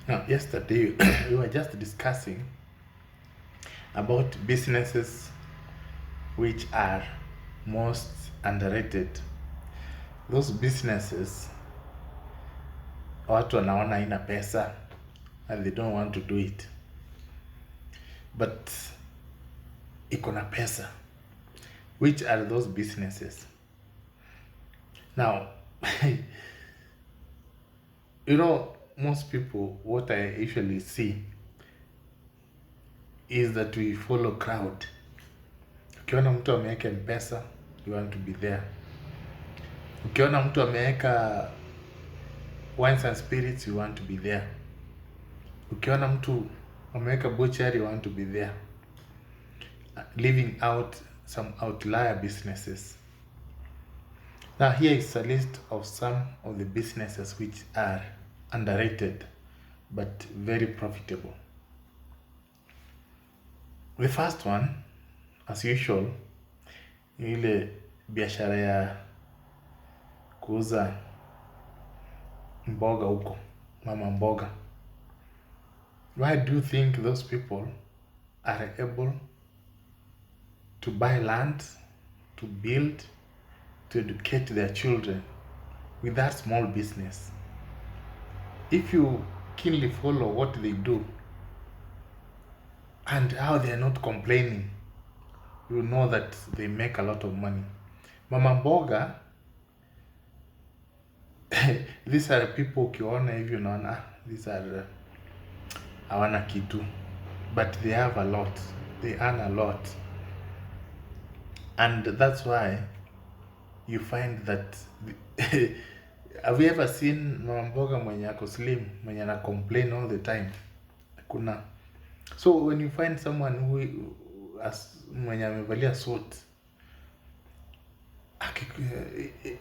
Now, yesterday we were just discussing about businesses which are most underrated. Those businesses watu wanaona haina pesa and they don't want to do it, but iko na pesa. Which are those businesses? Now, most people, what I usually see is that we follow crowd. Ukiona mtu ameweka mpesa, you want to be there. Ukiona mtu ameweka wines and spirits, you want to be there. Ukiona mtu ameweka butchery, you want to be there. Leaving out some outlier businesses. Now here is a list of some of the businesses which are underrated but very profitable. The first one, as usual, ni ile biashara ya kuuza mboga huko, mama mboga. Why do you think those people are able to buy land, to build, to educate their children with that small business? If you keenly follow what they do and how they are not complaining, you know that they make a lot of money. Mama mboga, these are people ukiona hivi unaona these are hawana kitu, but they have a lot, they earn a lot, and that's why you find that have you ever seen mama mboga mwenye ako slim, mwenye ana complain all the time? Kuna. So when you find someone who mwenye amevalia suit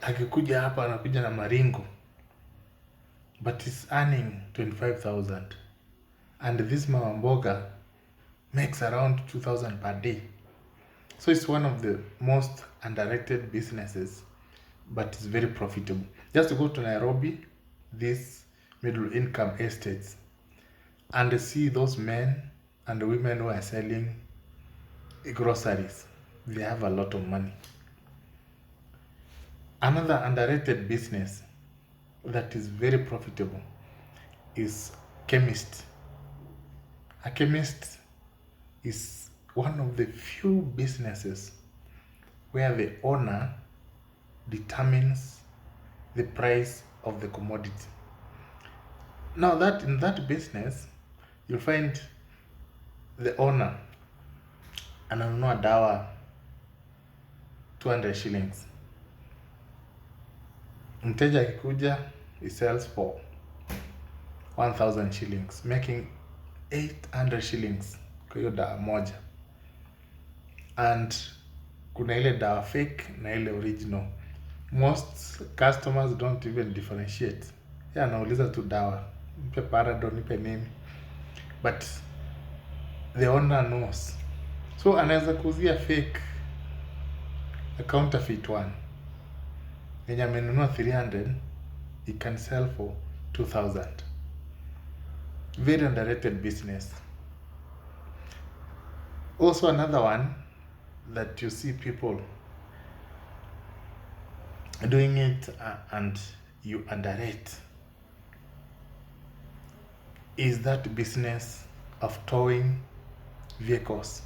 akikuja hapa anakuja na maringo, but is earning 25,000, and this mama mboga makes around 2,000 per day. So it's one of the most underrated businesses, but it's very profitable. Just to go to Nairobi, these middle income estates, and see those men and women who are selling groceries. They have a lot of money. Another underrated business that is very profitable is chemist. A chemist is one of the few businesses where the owner determines the price of the commodity. Now that in that business, you'll find the owner ananunua dawa 200 shillings. Mteja akikuja, he sells for 1,000 shillings, making 800 shillings kwa hiyo dawa moja. And kuna ile dawa fake na ile original. Most customers don't even differentiate. Anauliza tu dawa, nipe Panadol, nipe nini, but the owner knows. So anaweza kuuzia fake, a counterfeit one, yenye amenunua 300, he can sell for 2,000. Very underrated business. Also another one that you see people doing it and you underrate is that business of towing vehicles.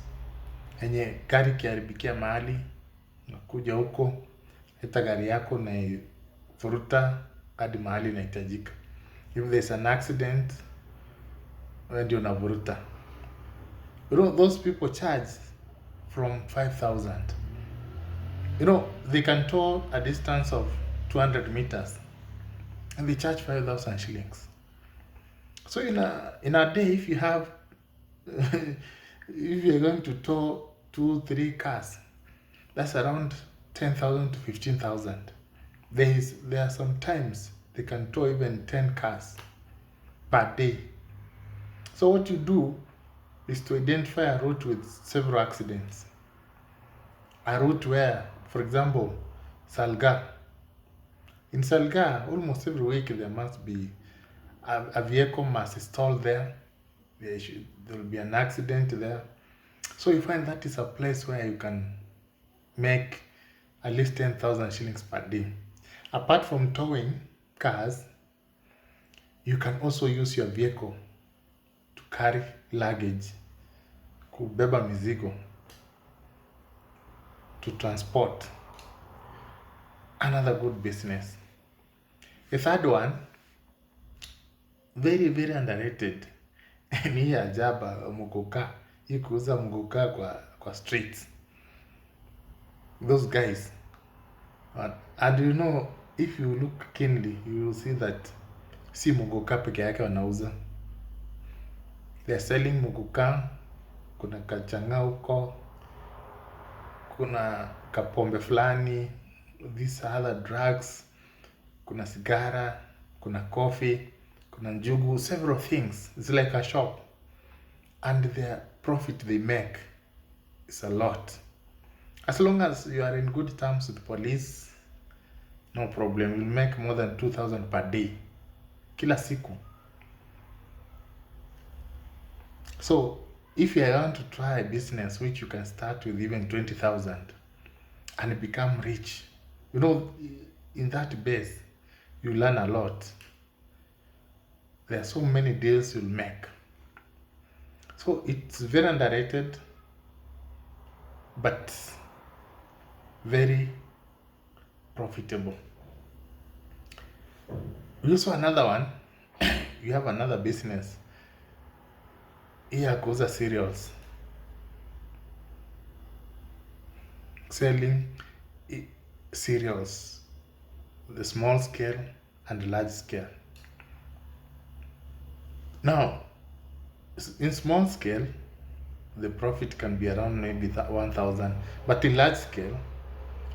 Enye gari kiaribikia mahali, nakuja huko, leta gari yako na furuta hadi mahali inahitajika. If there's an accident, ndio unavuruta. Those people charge from 5,000. They can tow a distance of 200 meters and they charge 5,000 shillings. So in a day, if you have if you're going to tow 2-3 cars, that's around 10,000 to 15,000. There are some times they can tow even 10 cars per day. So what you do is to identify a route with several accidents. A route where, for example, Salga. In Salga, almost every week there must be a vehicle must stall there. There will be an accident there. So you find that is a place where you can make at least 10,000 shillings per day. Apart from towing cars, you can also use your vehicle to carry luggage, kubeba mizigo, to transport. Another good business. The third one, very very underrated, ni hii ajaba muguka, hii kuuza muguka kwa streets. Those guys, and you know, if you look keenly, you will see that si muguka peke yake wanauza. They are selling muguka, kuna kachanga huko, kuna kapombe fulani, these other drugs, kuna sigara, kuna coffee, kuna njugu, several things. It's like a shop, and the profit they make is a lot. As long as you are in good terms with police, no problem. You'll make more than 2,000 per day, kila siku. So if you want to try a business which you can start with even 20,000 and become rich, you know, in that base you learn a lot. There are so many deals you'll make. So it's very underrated, but very profitable. Also another one, you have another business. Here goes a cereals. Selling cereals, the small scale and large scale. Now, in small scale, the profit can be around maybe 1,000, but in large scale,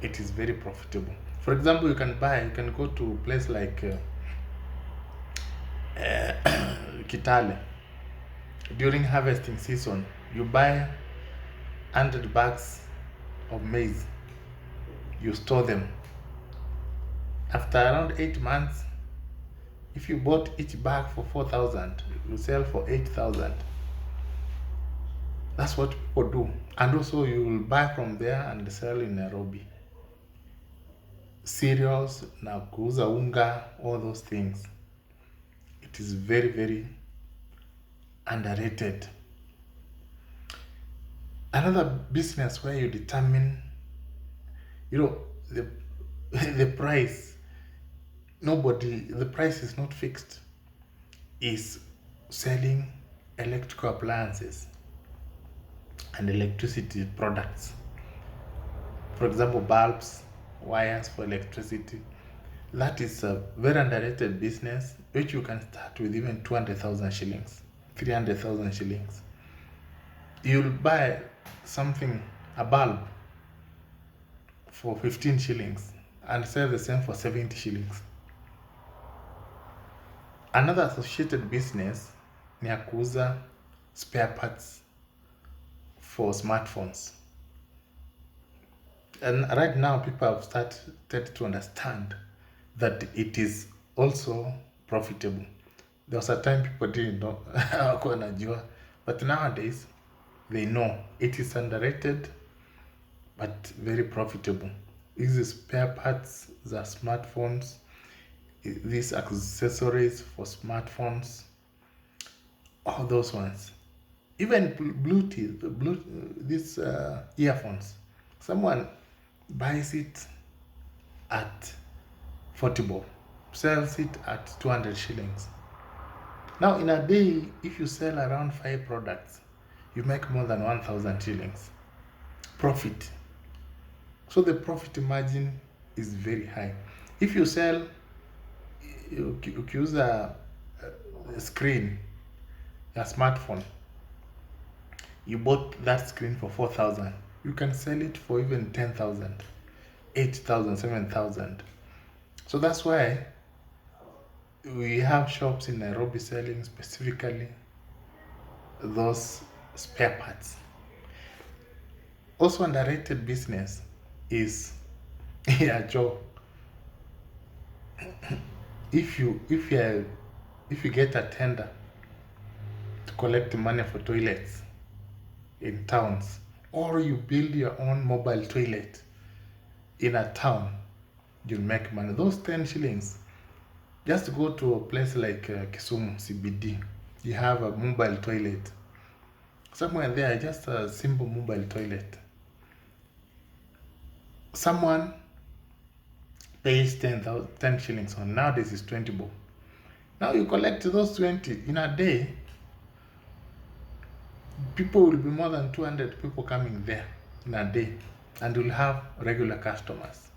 it is very profitable. For example, you can go to a place like Kitale. During harvesting season, you buy 100 bags of maize, you store them. After around 8 months, if you bought each bag for 4,000, you sell for 8,000. That's what people do. And also you will buy from there and sell in Nairobi. Cereals, na kuuza unga, all those things. It is very, very underrated. Another business where you determine, you know, the price. The price is not fixed. Is selling electrical appliances and electricity products. For example, bulbs, wires for electricity. That is a very underrated business, which you can start with even 200,000 shillings, 300,000 shillings. You'll buy something, a bulb, for 15 shillings and sell the same for 70 shillings. Another associated business ni ya kuuza spare parts for smartphones. And right now people have started to understand that it is also profitable. There was a time people didn't know, but nowadays they know it is underrated but very profitable. These spare parts, the smartphones, these accessories for smartphones, all those ones. Even Bluetooth, these earphones. Someone buys it at 40 bob, sells it at 200 shillings. Now in a day, if you sell around 5 products, you make more than 1,000 shillings profit. So the profit margin is very high. If you sell, you use a screen, a smartphone, you bought that screen for 4,000, you can sell it for even 10,000, 8,000, 7,000. So that's why we have shops in Nairobi selling specifically those spare parts. Also underrated business is a job. If you are if you get a tender to collect money for toilets in towns, or you build your own mobile toilet in a town, you'll make money. Those 10 shillings, just go to a place like Kisumu CBD, you have a mobile toilet. Somewhere there, just a simple mobile toilet. Someone pays 10 shillings on, nowadays is 20 bob. Now you collect those 20 in a day, people will be more than 200 people coming there in a day, and you'll have regular customers.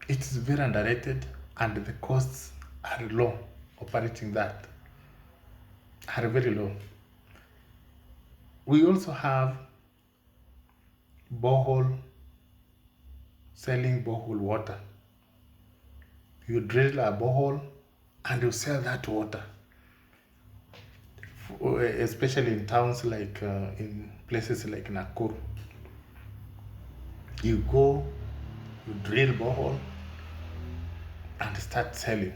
It's very underrated, and the costs are low. Operating that are very low. We also have borehole, selling borehole water. You drill a borehole and you sell that water, especially in towns like in places like Nakuru. You go, you drill borehole and start selling.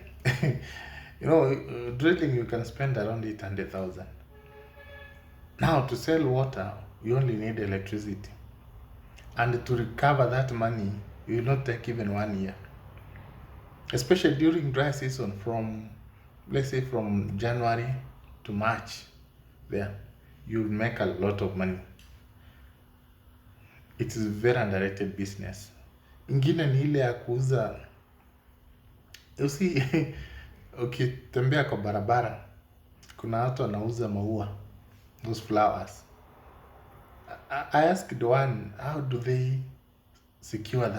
Drilling, you can spend around 800,000. Now to sell water, you only need electricity, and to recover that money, it will not take even 1 year. Especially during dry season, from, let's say, from January to March, there you'll make a lot of money. It is very underrated business. Ingine ni ile ya kuuza, ukitembea kwa barabara, kuna watu wanauza maua, those flowers. I asked one, how do they secure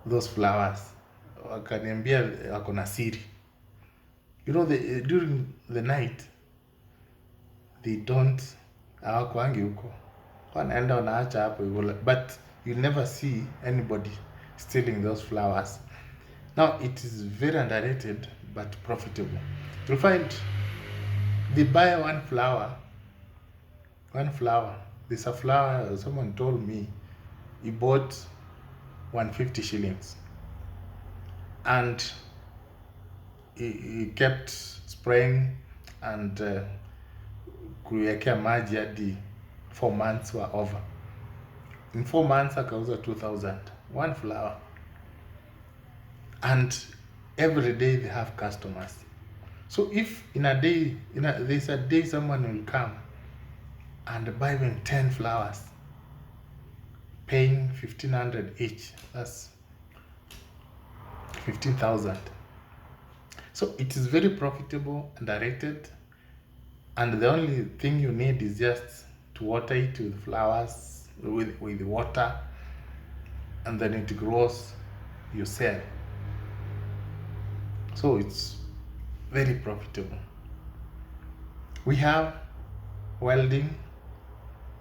those flowers? Wakaniambia wako na siri. During the night, they don't, hawakwangi huko, wanaenda wanaacha hapo, but you never see anybody stealing those flowers. Now it is very underrated but profitable. You'll find they buy one flower. There's a flower, someone told me he bought 150 shillings, and he kept spraying and kuwekea maji hadi 4 months were over. In 4 months akauza 2,000 one flower, and every day they have customers. So if in a day, there's a day someone will come and buy even 10 flowers, paying 1,500 each, that's 15,000. So it is very profitable, underrated, and the only thing you need is just to water it with flowers, with water, and then it grows, you sell. So it's very profitable. We have welding.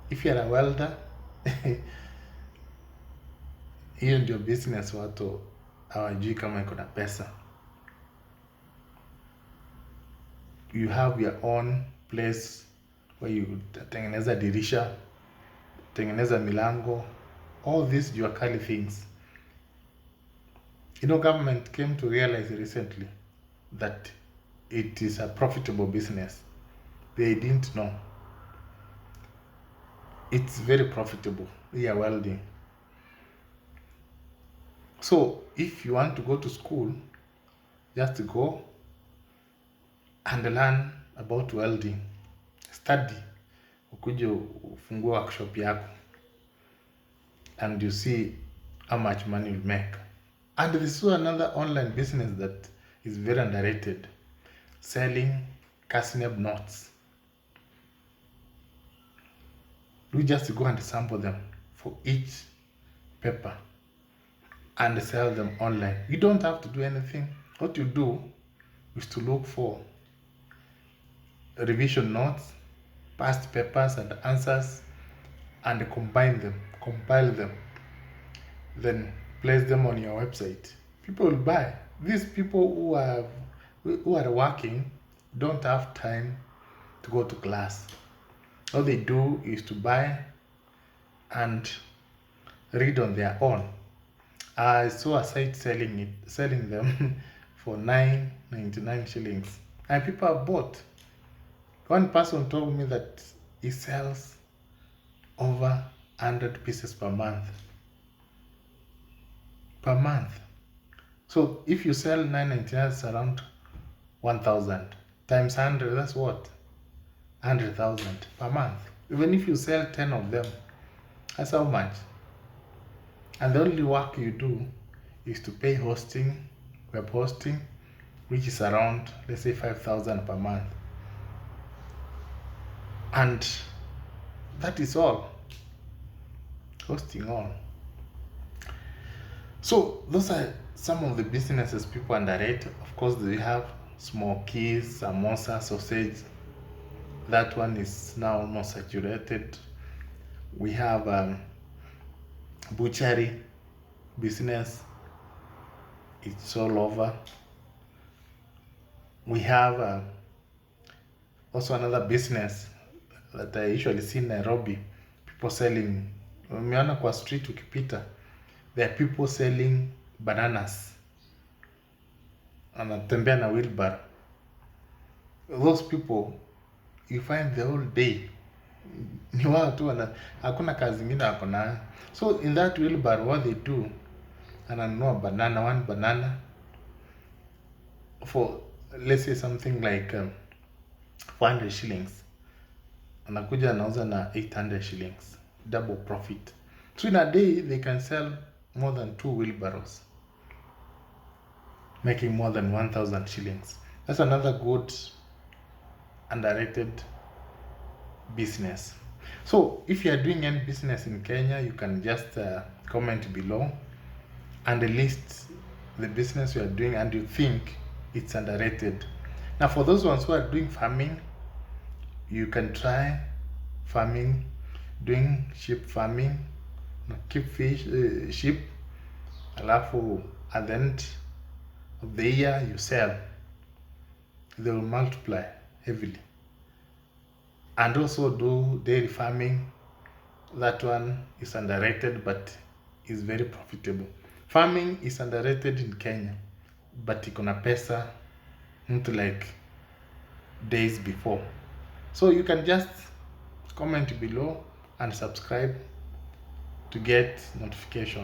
If you're a welder, hiyo ndio business watu hawajui kama iko na pesa. You have your own place where you tengeneza dirisha, tengeneza milango, all these juakali things. Government came to realize recently that it is a profitable business. They didn't know. It's very profitable, yeah, welding. So if you want to go to school, just go and learn about welding. Study. Ukuje ufungue workshop yako, and you see how much money you make. And this is another online business that is very underrated. Selling Casneb knots. We just go and sample them for each paper and sell them online. You don't have to do anything. What you do is to look for revision notes, past papers and answers, and compile them, then place them on your website. People will buy. These people who are working don't have time to go to class. All they do is to buy and read on their own. I saw a site selling them for 9.99 shillings, and people have bought. One person told me that he sells over 100 pieces per month. Per month. So if you sell 9.99, it's around 1,000 times 100. That's what? 100,000 per month. Even if you sell 10 of them, that's how much. And the only work you do is to pay hosting, web hosting, which is around, let's say, 5,000 per month. And that is all. Hosting all. So those are some of the businesses people underrate. Of course, they have smokies, samosa, sausage. That one is now more saturated. We have butchery business. It's all over. We have also another business that I usually see in Nairobi. People selling, umeona kwa street ukipita, there are people selling bananas. Anatembea na wheelbarrow. Those people, you find the whole day ni wao tu hakuna kazi ingine wako nayo. So in that wheelbarrow, what they do, ananunua banana, one banana for, let's say, something like 400 shillings. Anakuja anauza na 800 shillings. Double profit. So in a day, they can sell more than 2 wheelbarrows, making more than 1,000 shillings. That's another good, underrated business. So if you are doing any business in Kenya, you can just comment below and list the business you are doing and you think it's underrated. Now for those ones who are doing farming, you can try farming, doing sheep farming, keep fish, sheep, alafu at the end of the year you sell, they will multiply heavily. And also do dairy farming. That one is underrated but is very profitable. Farming is underrated in Kenya, but iko na pesa into like days before. So you can just comment below and subscribe to get notification.